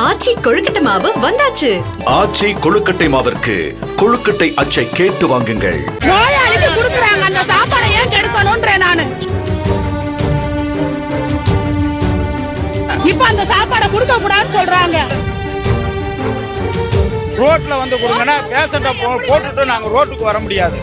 ஆச்சி கொழுக்கட்டை மாவு வந்தாச்சு. ஆச்சி கொழுக்கட்டை மாவிற்கு கொழுக்கட்டை அச்சை கேட்டு வாங்குங்கள். நோயாளிக்கு கொடுக்கறாங்க அந்த சாப்பாடை ஏன் கெடுக்கணும்ன்றே நானு. இப்ப அந்த சாப்பாடை கொடுக்க கூடாதுன்னு சொல்றாங்க. ரோட்ல வந்து கொடுங்கன்னா பேஷண்ட போட்டுட்டு நாங்க ரோட்டுக்கு வர முடியாது.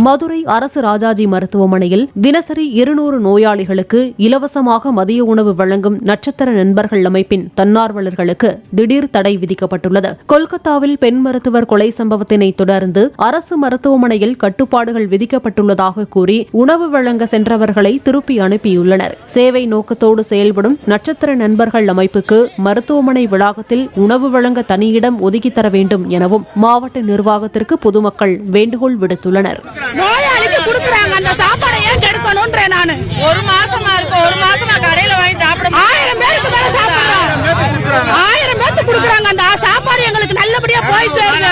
மதுரை அரசு ராஜாஜி மருத்துவமனையில் தினசரி 200 நோயாளிகளுக்கு இலவசமாக மதிய உணவு வழங்கும் நட்சத்திர நண்பர்கள் அமைப்பின் தன்னார்வலர்களுக்கு திடீர் தடை விதிக்கப்பட்டுள்ளது. கொல்கத்தாவில் பெண் மருத்துவர் கொலை சம்பவத்தினை தொடர்ந்து அரசு மருத்துவமனையில் கட்டுப்பாடுகள் விதிக்கப்பட்டுள்ளதாக கூறி உணவு வழங்க சென்றவர்களை திருப்பி அனுப்பியுள்ளனர். சேவை நோக்கத்தோடு செயல்படும் நட்சத்திர நண்பர்கள் அமைப்புக்கு மருத்துவமனை வளாகத்தில் உணவு வழங்க தனியிடம் ஒதுக்கித் தர வேண்டும் எனவும் மாவட்ட நிர்வாகத்திற்கு பொதுமக்கள் வேண்டுகோள் விடுத்துள்ளனர். நோயாளிக்கு கொடுக்கறாங்க அந்த சாப்பாடை ஏன் கெடுக்கணும்ன்றே நானு. ஒரு மாசமா கடையில வாங்கி சாப்பிட 1000 பேருக்கு மேல சாப்பிடுறோம். 1000 பேருக்கு கொடுக்கறாங்க அந்த சாப்பாடு எங்களுக்கு நல்லபடியா போய் சேருங்க.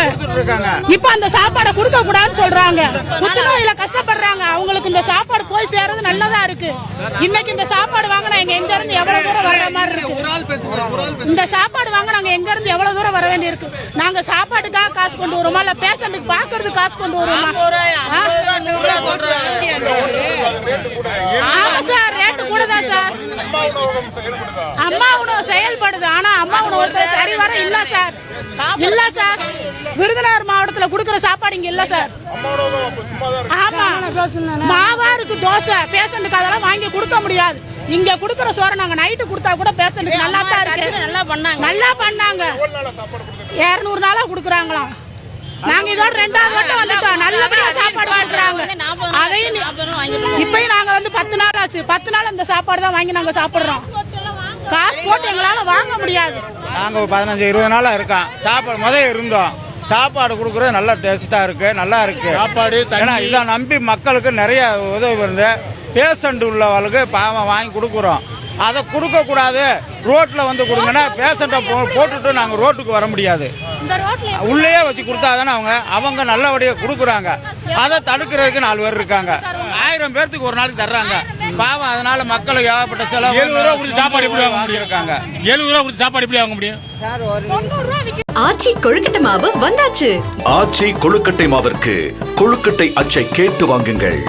இப்ப அந்த சாப்பாடை கொடுக்க கூடாதுன்னு சொல்றாங்க. புத்துநோயில கஷ்டப்படுறாங்க அவங்களுக்கு இந்த சாப்பாடு போய் சேருறது நல்லதா இருக்கு. இன்னைக்கு இந்த சாப்பாடு வாங்கினா எங்க இருந்து எவ்வளவு தூரம் வர மாதிரி இருக்கு. இந்த சாப்பாடு வாங்க நாங்க எங்க இருந்து எவ்வளவு தூரம் வர வேண்டி இருக்கு. நாங்க சாப்பாட்டுக்காக காசு கொண்டு வருவோமா இல்ல பேஷண்ட்டுக்கு பாக்குறது காசு கொண்டு வருவோமா? ஆமா சார், ரேட்டு கூட தான் சார். அம்மா உணவு செயல்படுது. ஆனா அம்மா உணவு சரி வர இல்ல சார். இல்ல சார், விருதுநகர் மாவட்டத்துல குடுக்கிற சாப்பாடு இங்க இல்ல சார். ஆமா, மாவா இருக்கு தோசை, பேஷண்ட்டுக்கு அதெல்லாம் வாங்கி கொடுக்க முடியாது. இங்க குடுக்கிற சோறை நாங்க நைட்டு கொடுத்தா கூட பேஷண்ட்டுக்கு நல்லா தான் இருக்கு. நல்லா பண்ணாங்க. 200 நாளா குடுக்குறாங்களாம். நாங்க இதோட 2வது வட்டம் வந்துட்டோம். நல்லபடியா சாப்பாடு கொடுக்குறாங்க. அதையும் இப்பயும் நாங்க வந்து 10 நாள் ஆச்சு. 10 நாள் அந்த சாப்பாடு தான் வாங்கி நாங்க சாப்பிடுறோம். காசு போட்டு எங்களால வாங்க முடியாது. நாங்க 15-20 நாளா இருக்கோம். சாப்பாடு முதல்ல இருந்தோம். சாப்பாடு கொடுக்கறது நல்ல டேஸ்டா இருக்கு, நல்லா இருக்கு சாப்பாடு. ஏன்னா இதை நம்பி மக்களுக்கு நிறைய உதவி வருது. பேஷண்ட் உள்ளவங்களுக்கு பாவம் வாங்கி கொடுக்குறோம். அதை கொடுக்க கூடாது. ரோட்ல வந்து கொடுங்கன்னா பேஷண்ட போட்டுட்டு நாங்க ரோட்டுக்கு வர முடியாது. உள்ளே வச்சு கொடுத்தாதானே அவங்க நல்லபடியா கொடுக்குறாங்க. அதை தடுக்கிறதுக்கு 4 பேர் இருக்காங்க. 1000 பேருக்கு ஒரு நாளைக்கு தர்றாங்க. பாவம், அதனால மக்களுக்கு ஏகப்பட்ட செலவு. 700 ரூபாய் சாப்பாடு எப்படி வாங்க இருக்காங்க? 700 ரூபாய் சாப்பாடு எப்படி வாங்க முடியும்? ஆச்சி கொழுக்கட்டை மாவு வந்தாச்சு. ஆச்சி கொழுக்கட்டை மாவிற்கு கொழுக்கட்டை அச்சை கேட்டு வாங்குங்கள்.